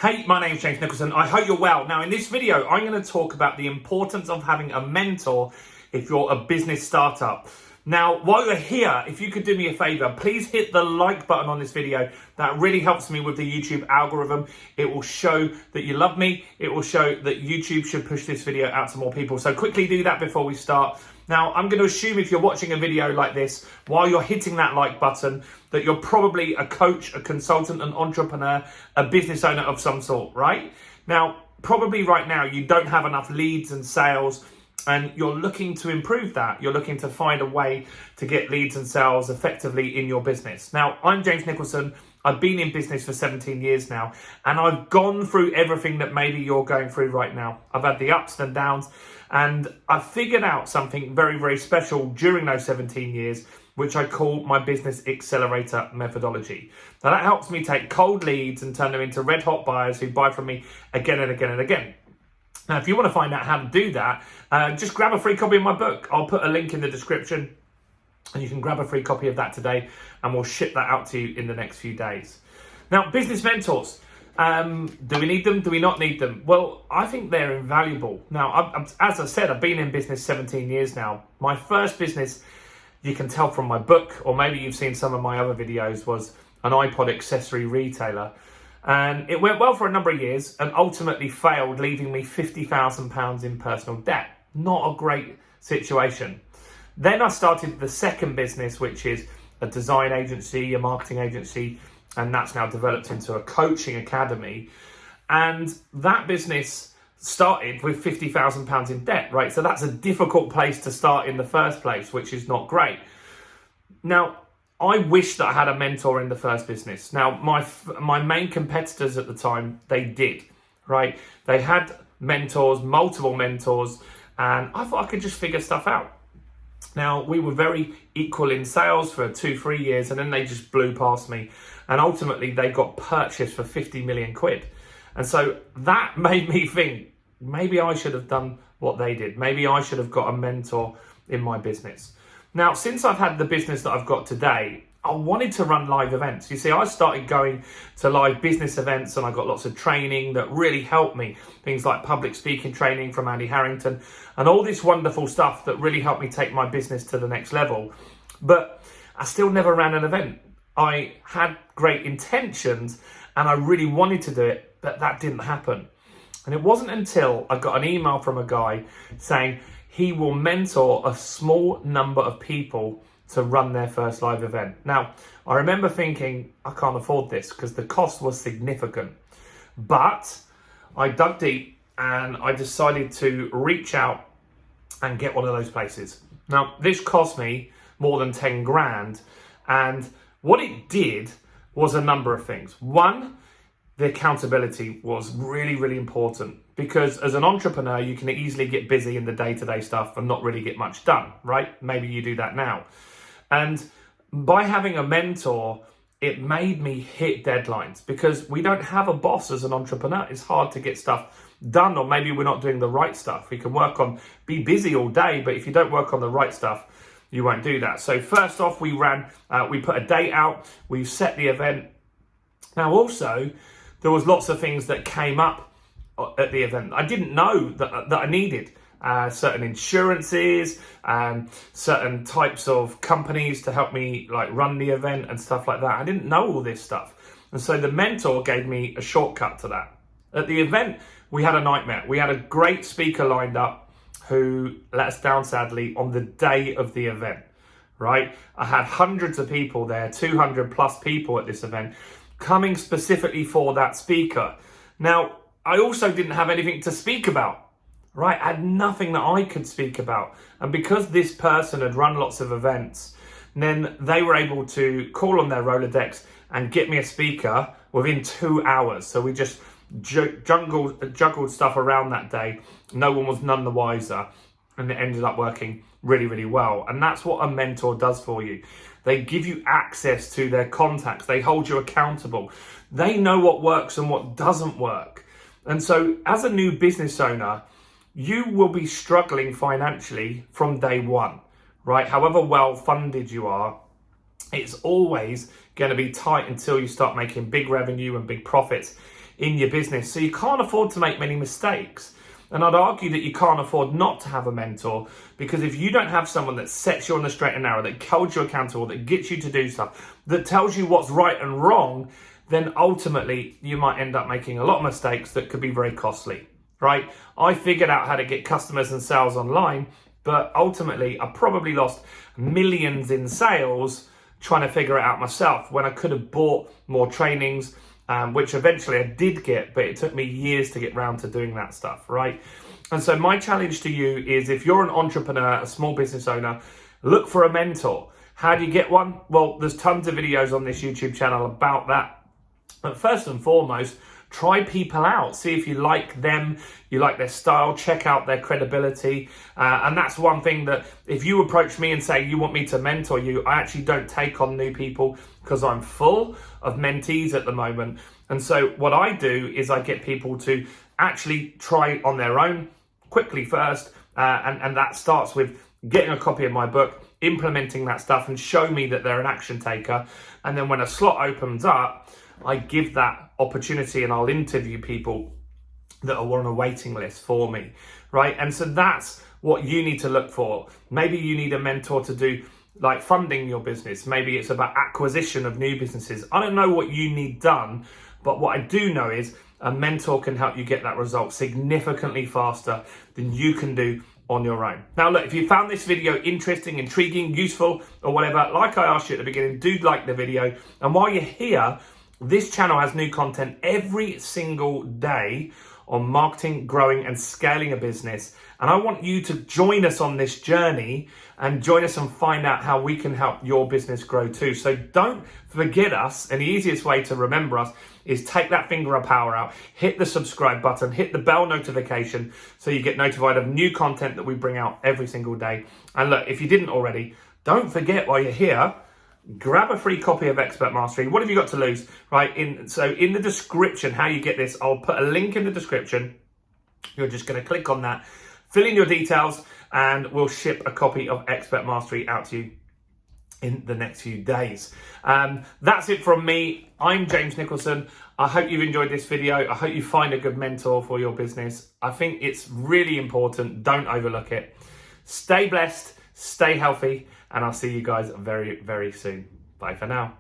Hey, my name's James Nicholson. I hope you're well. Now, in this video, I'm going to talk about the importance of having a mentor if you're a business startup. Now, while you're here, if you could do me a favor, please hit the like button on this video. That really helps me with the YouTube algorithm. It will show that you love me. It will show that YouTube should push this video out to more people. So quickly do that before we start. Now, I'm going to assume if you're watching a video like this, while you're hitting that like button, that you're probably a coach, a consultant, an entrepreneur, a business owner of some sort, right? Now, probably right now, you don't have enough leads and sales, and you're looking to improve that. You're looking to find a way to get leads and sales effectively in your business. Now, I'm James Nicholson. I've been in business for 17 years now, and I've gone through everything that maybe you're going through right now. I've had the ups and downs, and I figured out something very, very special during those 17 years, which I call my business accelerator methodology. Now that helps me take cold leads and turn them into red hot buyers who buy from me again and again and again. Now, if you want to find out how to do that, just grab a free copy of my book. I'll put a link in the description and you can grab a free copy of that today and we'll ship that out to you in the next few days. Now, business mentors. Do we need them? Do we not need them? Well, I think they're invaluable. Now, as I said, I've been in business 17 years now. My first business, you can tell from my book, or maybe you've seen some of my other videos, was an iPod accessory retailer. And it went well for a number of years and ultimately failed, leaving me £50,000 in personal debt. Not a great situation. Then I started the second business, which is a design agency, a marketing agency, and that's now developed into a coaching academy. And that business started with £50,000 in debt, right? So that's a difficult place to start in the first place, which is not great. Now, I wish that I had a mentor in the first business. Now, my main competitors at the time, they did, right? They had mentors, multiple mentors, and I thought I could just figure stuff out. Now, we were very equal in sales for 2-3 years, and then they just blew past me. And ultimately, they got purchased for 50 million quid. And so that made me think, maybe I should have done what they did. Maybe I should have got a mentor in my business. Now, since I've had the business that I've got today, I wanted to run live events. You see, I started going to live business events and I got lots of training that really helped me. Things like public speaking training from Andy Harrington and all this wonderful stuff that really helped me take my business to the next level. But I still never ran an event. I had great intentions and I really wanted to do it, but that didn't happen. And it wasn't until I got an email from a guy saying he will mentor a small number of people to run their first live event. Now, I remember thinking, I can't afford this because the cost was significant. But I dug deep and I decided to reach out and get one of those places. Now, this cost me more than 10 grand. And what it did was a number of things. One, the accountability was really, really important because as an entrepreneur, you can easily get busy in the day-to-day stuff and not really get much done, right? Maybe you do that now. And by having a mentor, it made me hit deadlines because we don't have a boss as an entrepreneur. It's hard to get stuff done, or maybe we're not doing the right stuff. We can be busy all day, but if you don't work on the right stuff, you won't do that. So first off, we put a date out, we set the event. Now also, there was lots of things that came up at the event. I didn't know that I needed certain insurances and certain types of companies to help me like run the event and stuff like that. I didn't know all this stuff. And so the mentor gave me a shortcut to that. At the event, we had a nightmare. We had a great speaker lined up who let us down sadly on the day of the event, right? I had hundreds of people there, 200 plus people at this event, coming specifically for that speaker. Now, I also didn't have anything to speak about, right? I had nothing that I could speak about. And because this person had run lots of events, then they were able to call on their Rolodex and get me a speaker within 2 hours. So we just juggled stuff around that day. No one was none the wiser. And it ended up working really, really well. And that's what a mentor does for you. They give you access to their contacts. They hold you accountable. They know what works and what doesn't work. And so as a new business owner, you will be struggling financially from day one, right? However well funded you are, it's always going to be tight until you start making big revenue and big profits in your business. So you can't afford to make many mistakes. And I'd argue that you can't afford not to have a mentor, because if you don't have someone that sets you on the straight and narrow, that holds you accountable, that gets you to do stuff, that tells you what's right and wrong, then ultimately you might end up making a lot of mistakes that could be very costly, right? I figured out how to get customers and sales online, but ultimately I probably lost millions in sales trying to figure it out myself, when I could have bought more trainings, which eventually I did get, but it took me years to get round to doing that stuff, right? And so my challenge to you is, if you're an entrepreneur, a small business owner, look for a mentor. How do you get one? Well, there's tons of videos on this YouTube channel about that. But first and foremost, try people out. See if you like them, you like their style, check out their credibility. And that's one thing that if you approach me and say you want me to mentor you, I actually don't take on new people, because I'm full of mentees at the moment. And so what I do is I get people to actually try on their own quickly first. And that starts with getting a copy of my book, implementing that stuff, and show me that they're an action taker. And then when a slot opens up, I give that opportunity and I'll interview people that are on a waiting list for me, right? And so that's what you need to look for. Maybe you need a mentor to do like funding your business. Maybe it's about acquisition of new businesses. I don't know what you need done, but what I do know is a mentor can help you get that result significantly faster than you can do on your own. Now, look, if you found this video interesting, intriguing, useful, or whatever, like I asked you at the beginning, do like the video. And while you're here, this channel has new content every single day on marketing, growing, and scaling a business. And I want you to join us on this journey and join us and find out how we can help your business grow too. So don't forget us. And the easiest way to remember us is take that finger of power out, hit the subscribe button, hit the bell notification so you get notified of new content that we bring out every single day. And look, if you didn't already, don't forget while you're here, grab a free copy of Expert Mastery. What have you got to lose, right? So in the description, how you get this, I'll put a link in the description. You're just going to click on that, fill in your details, and we'll ship a copy of Expert Mastery out to you in the next few days. That's it from me. I'm James Nicholson. I hope you've enjoyed this video. I hope you find a good mentor for your business. I think it's really important. Don't overlook it. Stay blessed, stay healthy, and I'll see you guys very, very soon. Bye for now.